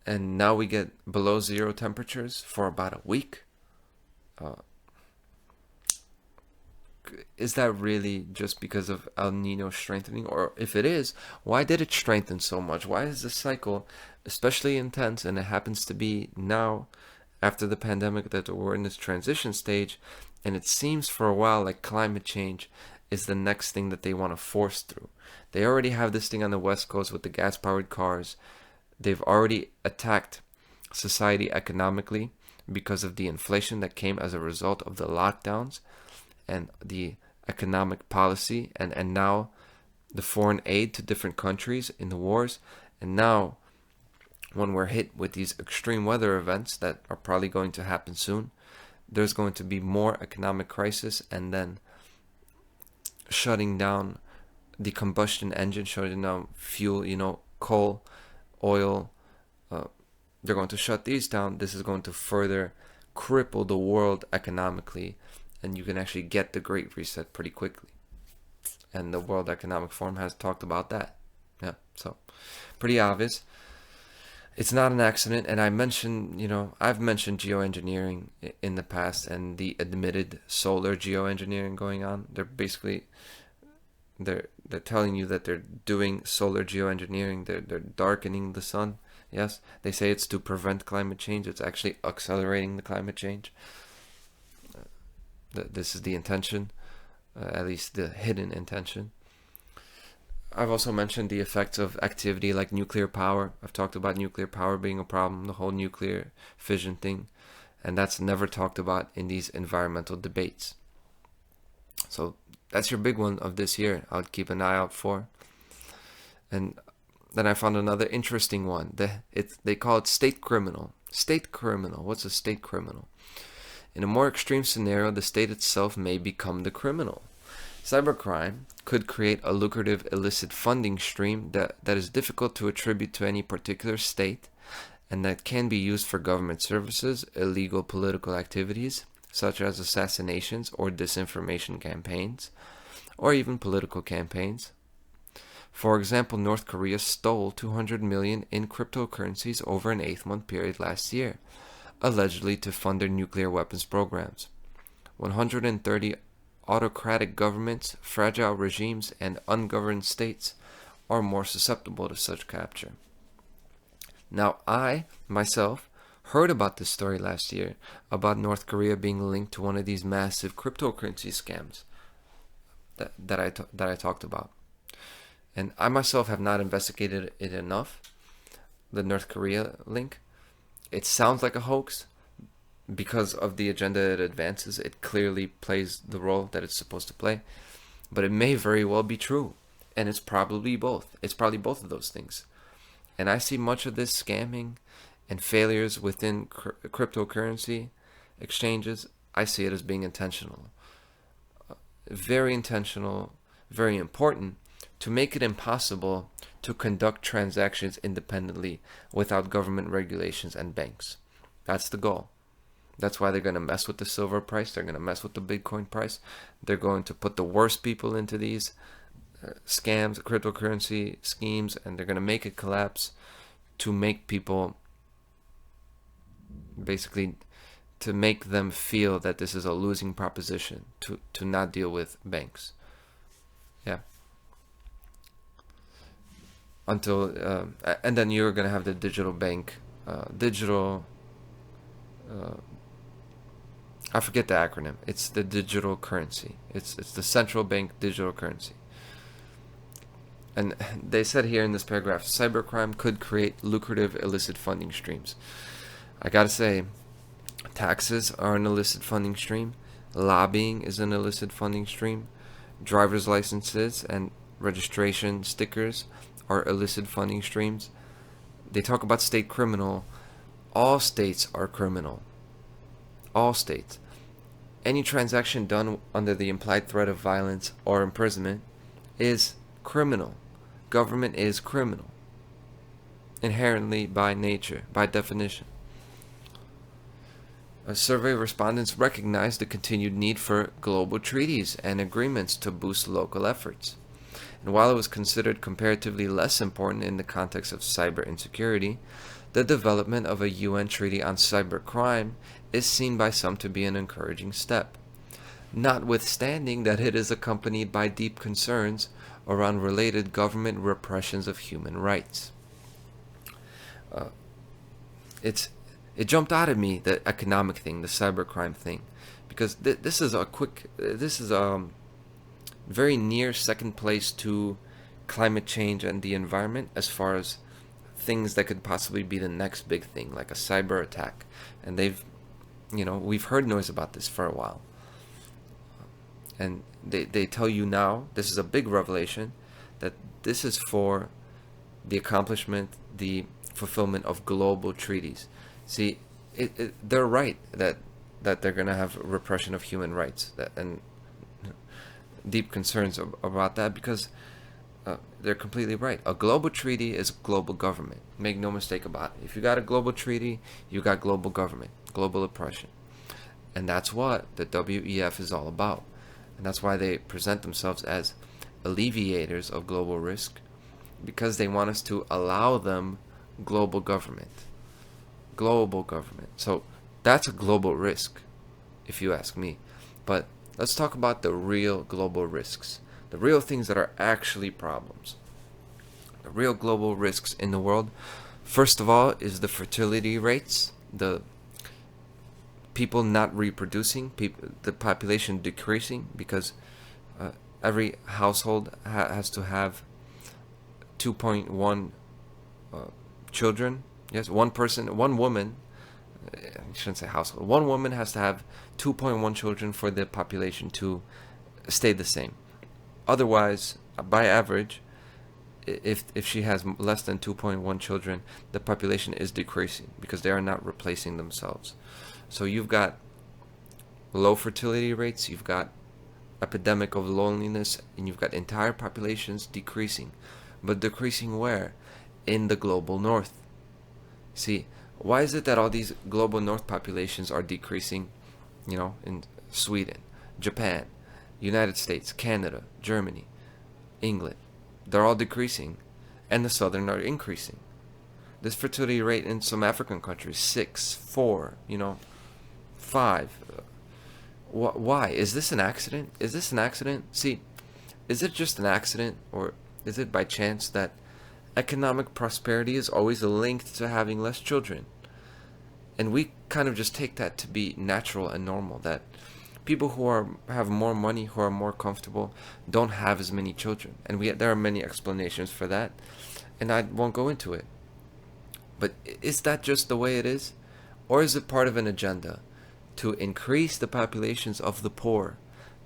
and now we get below zero temperatures for about a week. Is that really just because of El Nino strengthening? Or if it is, why did it strengthen so much? Why is this cycle especially intense? And it happens to be now, after the pandemic, that we're in this transition stage. And it seems for a while like climate change is the next thing that they want to force through. They already have this thing on the West Coast with the gas-powered cars. They've already attacked society economically because of the inflation that came as a result of the lockdowns and the economic policy, and now the foreign aid to different countries in the wars. And now, when we're hit with these extreme weather events that are probably going to happen soon, there's going to be more economic crisis, and then shutting down the combustion engine, shutting down fuel, coal, oil. They're going to shut these down. This is going to further cripple the world economically, and you can actually get the Great Reset pretty quickly. And the World Economic Forum has talked about that. Yeah, so pretty obvious. It's not an accident, and I've mentioned geoengineering in the past and the admitted solar geoengineering going on. They're telling you that they're doing solar geoengineering. They're darkening the sun. Yes, they say it's to prevent climate change. It's actually accelerating the climate change. This is the intention, at least the hidden intention. I've also mentioned the effects of activity like nuclear power. I've talked about nuclear power being a problem, the whole nuclear fission thing, and that's never talked about in these environmental debates. So that's your big one of this year. I'll keep an eye out for. And then I found another interesting one. They call it state criminal. State criminal. What's a state criminal? In a more extreme scenario, the state itself may become the criminal. Cybercrime could create a lucrative illicit funding stream that is difficult to attribute to any particular state, and that can be used for government services, illegal political activities, such as assassinations or disinformation campaigns, or even political campaigns. For example, North Korea stole $200 million in cryptocurrencies over an 8-month period last year, allegedly to fund their nuclear weapons programs. 130 autocratic governments, fragile regimes, and ungoverned states are more susceptible to such capture. Now, I, myself, heard about this story last year about North Korea being linked to one of these massive cryptocurrency scams that I talked about. And I myself have not investigated it enough, the North Korea link. It sounds like a hoax. Because of the agenda it advances, it clearly plays the role that it's supposed to play. But it may very well be true. And it's probably both. It's probably both of those things. And I see much of this scamming and failures within cryptocurrency exchanges. I see it as being intentional. Very intentional, very important, to make it impossible to conduct transactions independently without government regulations and banks. That's the goal. That's why they're going to mess with the silver price. They're going to mess with the Bitcoin price. They're going to put the worst people into these scams, cryptocurrency schemes, and they're going to make it collapse to make people, basically, to make them feel that this is a losing proposition, to not deal with banks. Yeah. Until, and then you're going to have the digital bank, I forget the acronym. It's the digital currency. It's the central bank digital currency. And they said here in this paragraph, cybercrime could create lucrative illicit funding streams. I gotta say, taxes are an illicit funding stream. Lobbying is an illicit funding stream. driver's licenses and registration stickers are illicit funding streams. They talk about state criminal. All states are criminal. All states. Any transaction done under the implied threat of violence or imprisonment is criminal. Government is criminal. Inherently, by nature, by definition. Survey respondents recognized the continued need for global treaties and agreements to boost local efforts. And while it was considered comparatively less important in the context of cyber insecurity, the development of a UN treaty on cybercrime is seen by some to be an encouraging step, notwithstanding that it is accompanied by deep concerns around related government repressions of human rights. It jumped out at me, the economic thing, the cybercrime thing, because this is very near second place to climate change and the environment as far as things that could possibly be the next big thing, like a cyber attack. And we've heard noise about this for a while. And they tell you now, this is a big revelation, that this is for the accomplishment, the fulfillment of global treaties. See, they're right that they're going to have repression of human rights, and deep concerns about that, because they're completely right. A global treaty is global government. Make no mistake about it. If you got a global treaty, you got global government, global oppression. And that's what the WEF is all about. And that's why they present themselves as alleviators of global risk, because they want us to allow them global government. Global government. So that's a global risk, if you ask me. But let's talk about the real global risks. The real things that are actually problems. The real global risks in the world, first of all, is the fertility rates, the people not reproducing, the population decreasing, because every household has to have 2.1 children. Yes, one woman, I shouldn't say household, one woman has to have 2.1 children for the population to stay the same. Otherwise, by average, if she has less than 2.1 children, the population is decreasing because they are not replacing themselves. So you've got low fertility rates, you've got epidemic of loneliness, and you've got entire populations decreasing. But decreasing where? In the global north. See, why is it that all these global north populations are decreasing, in Sweden, Japan, United States, Canada, Germany, England? They're all decreasing, and the southern are increasing. This fertility rate in some African countries, 6, 4, 5. Why? Is this an accident? See, is it just an accident, or is it by chance that economic prosperity is always linked to having less children? And we kind of just take that to be natural and normal, that people who have more money, who are more comfortable, don't have as many children. And there are many explanations for that, and I won't go into it. But is that just the way it is? Or is it part of an agenda to increase the populations of the poor,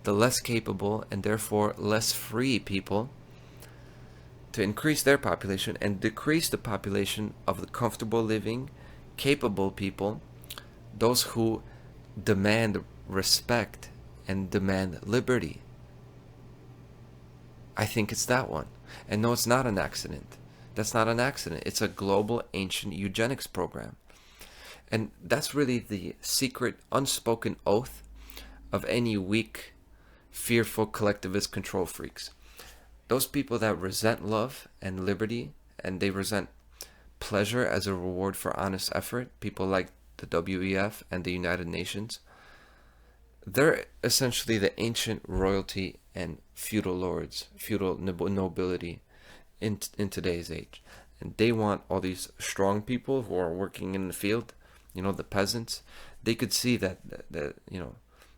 the less capable and therefore less free people, to increase their population and decrease the population of the comfortable living, capable people, those who demand respect and demand liberty? I think it's that one. And no, it's not an accident. That's not an accident. It's a global ancient eugenics program. And that's really the secret, unspoken oath of any weak, fearful collectivist control freaks. Those people that resent love and liberty, and they resent pleasure as a reward for honest effort, people like the WEF and the United Nations, they're essentially the ancient royalty and feudal lords, feudal nobility in today's age. And they want all these strong people who are working in the field, the peasants. They could see that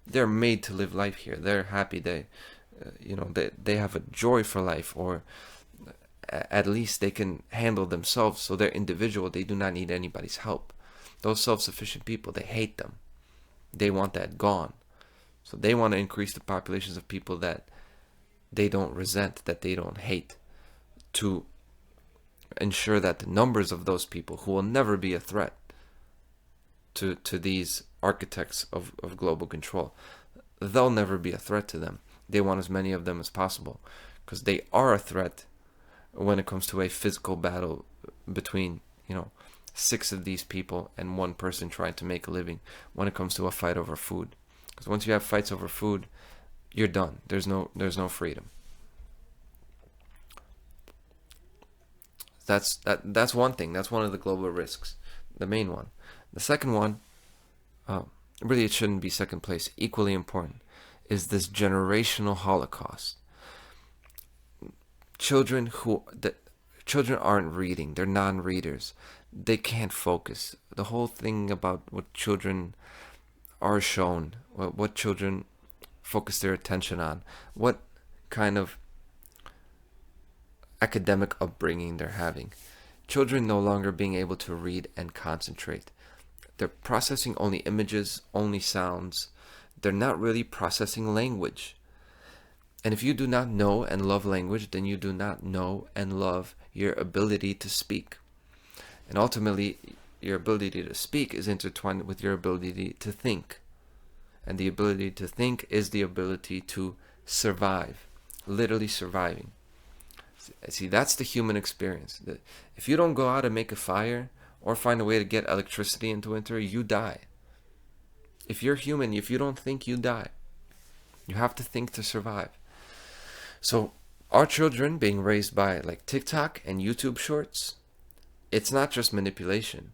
they're made to live life here. They're happy. They have a joy for life, or at least they can handle themselves. So they're individual. They do not need anybody's help. Those self-sufficient people, they hate them. They want that gone. So they want to increase the populations of people that they don't resent, that they don't hate, to ensure that the numbers of those people who will never be a threat to these architects of global control, they'll never be a threat to them. They want as many of them as possible, because they are a threat when it comes to a physical battle between, 6 of these people and one person trying to make a living, when it comes to a fight over food. Because once you have fights over food, you're done. There's no freedom. That's one thing. That's one of the global risks, the main one. The second one, really it shouldn't be second place, equally important, is this generational holocaust. Children aren't reading. They're non-readers. They can't focus. The whole thing about what children are shown, what children focus their attention on, what kind of academic upbringing they're having. Children no longer being able to read and concentrate. They're processing only images, only sounds. They're not really processing language. And if you do not know and love language, then you do not know and love your ability to speak. And ultimately, your ability to speak is intertwined with your ability to think. And the ability to think is the ability to survive, literally surviving. See, that's the human experience. If you don't go out and make a fire or find a way to get electricity into winter, you die. If you're human, if you don't think, you die. You have to think to survive. So our children being raised by like TikTok and YouTube shorts, it's not just manipulation.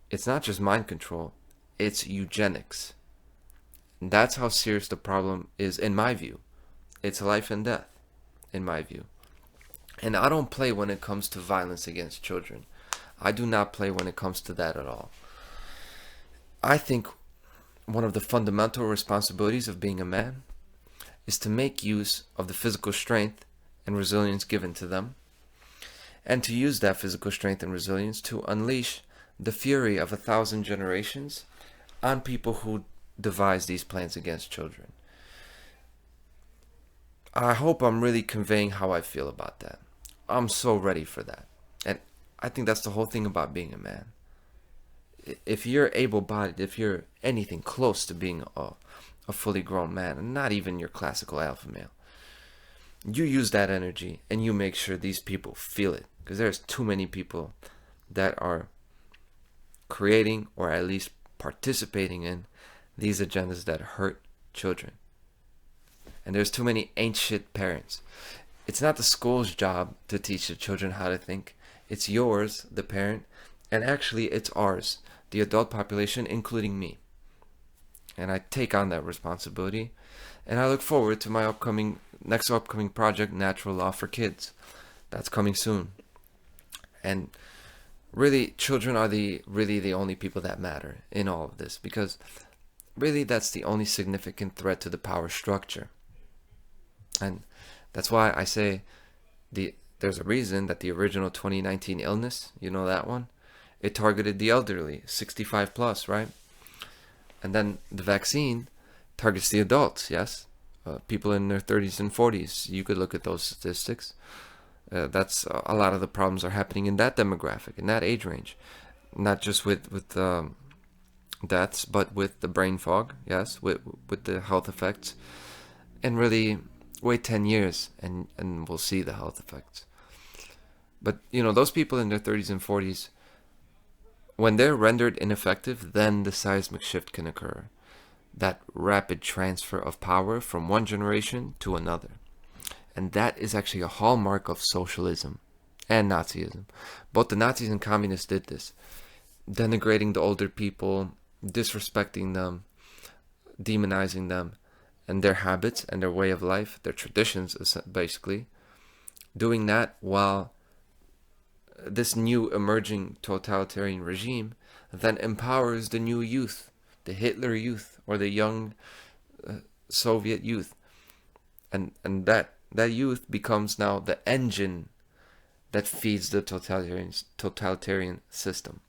It's not just mind control. It's eugenics. And that's how serious the problem is, in my view. It's life and death, in my view. And I don't play when it comes to violence against children. I do not play when it comes to that at all. I think one of the fundamental responsibilities of being a man is to make use of the physical strength and resilience given to them, and to use that physical strength and resilience to unleash the fury of 1,000 generations on people who devise these plans against children. I hope I'm really conveying how I feel about that. I'm so ready for that. And I think that's the whole thing about being a man. If you're able-bodied, if you're anything close to being a fully grown man, and not even your classical alpha male, you use that energy and you make sure these people feel it. Because there's too many people that are creating, or at least participating in, these agendas that hurt children. And there's too many ain't shit parents. It's not the school's job to teach the children how to think. It's yours, the parent, and actually it's ours, the adult population, including me. And I take on that responsibility, and I look forward to my next upcoming project, Natural Law for Kids. That's coming soon. And really, children are really the only people that matter in all of this, because really that's the only significant threat to the power structure. And that's why I say there's a reason that the original 2019 illness, you know that one? It targeted the elderly, 65 plus, right? And then the vaccine targets the adults, yes? People in their 30s and 40s. You could look at those statistics. That's a lot of the problems are happening in that demographic, in that age range. Not just with deaths, but with the brain fog, yes? With the health effects. And really, wait 10 years and we'll see the health effects. But, those people in their 30s and 40s, when they're rendered ineffective, then the seismic shift can occur. That rapid transfer of power from one generation to another. And that is actually a hallmark of socialism and Nazism. Both the Nazis and communists did this. Denigrating the older people, disrespecting them, demonizing them, and their habits and their way of life, their traditions, basically. Doing that while this new emerging totalitarian regime then empowers the new youth, the Hitler youth, or the young Soviet youth. And that youth becomes now the engine that feeds the totalitarian system.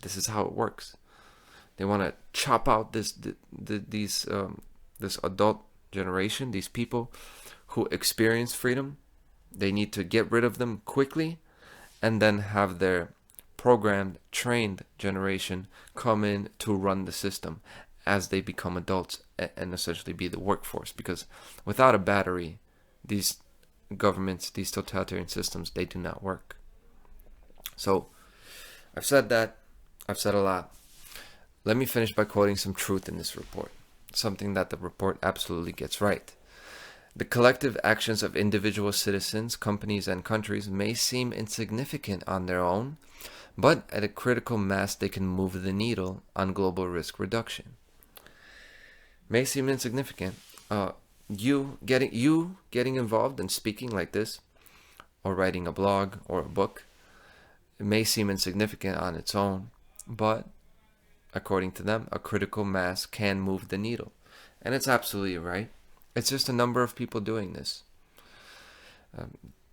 This is how it works. They want to chop out this adult generation, these people who experience freedom. They need to get rid of them quickly and then have their programmed, trained generation come in to run the system as they become adults and essentially be the workforce. Because without a battery, these governments, these totalitarian systems, they do not work. So I've said that. I've said a lot. Let me finish by quoting some truth in this report, something that the report absolutely gets right. The collective actions of individual citizens, companies, and countries may seem insignificant on their own, but at a critical mass they can move the needle on global risk reduction. May seem insignificant. You getting involved in speaking like this, or writing a blog or a book, it may seem insignificant on its own, but according to them, a critical mass can move the needle. And it's absolutely right. It's just a number of people doing this.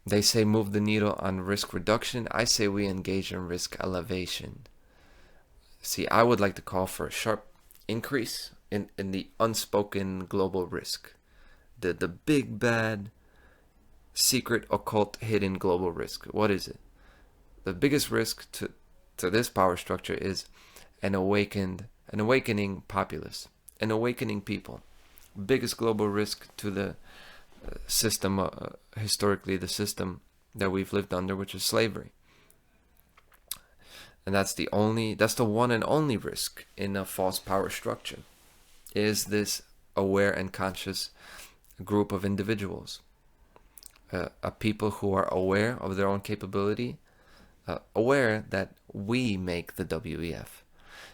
They say move the needle on risk reduction. I say we engage in risk elevation. See, I would like to call for a sharp increase in the unspoken global risk. The big, bad, secret, occult, hidden global risk. What is it? The biggest risk to this power structure is an awakening populace, an awakening people. Biggest global risk to the system, historically the system that we've lived under, which is slavery. And that's the one and only risk in a false power structure, is this aware and conscious group of individuals, a people who are aware of their own capability, aware that we make the WEF.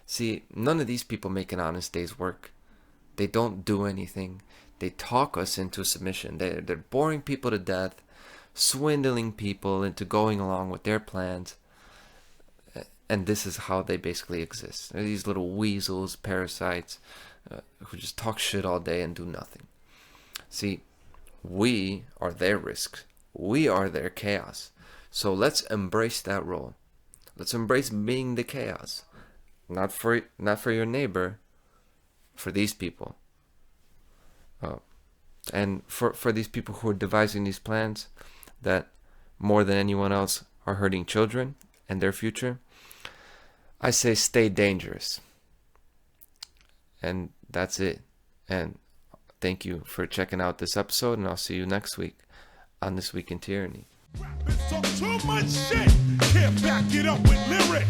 See, none of these people make an honest day's work. They don't do anything. They talk us into submission. They're boring people to death, swindling people into going along with their plans. And this is how they basically exist. They're these little weasels, parasites, who just talk shit all day and do nothing. See, we are their risk. We are their chaos. So let's embrace that role. Let's embrace being the chaos. Not for your neighbor, for these people. And for these people who are devising these plans that more than anyone else are hurting children and their future, I say stay dangerous. And that's it. And thank you for checking out this episode, and I'll see you next week on This Week in Tyranny. Rapping so much shit, can't back it up with lyric.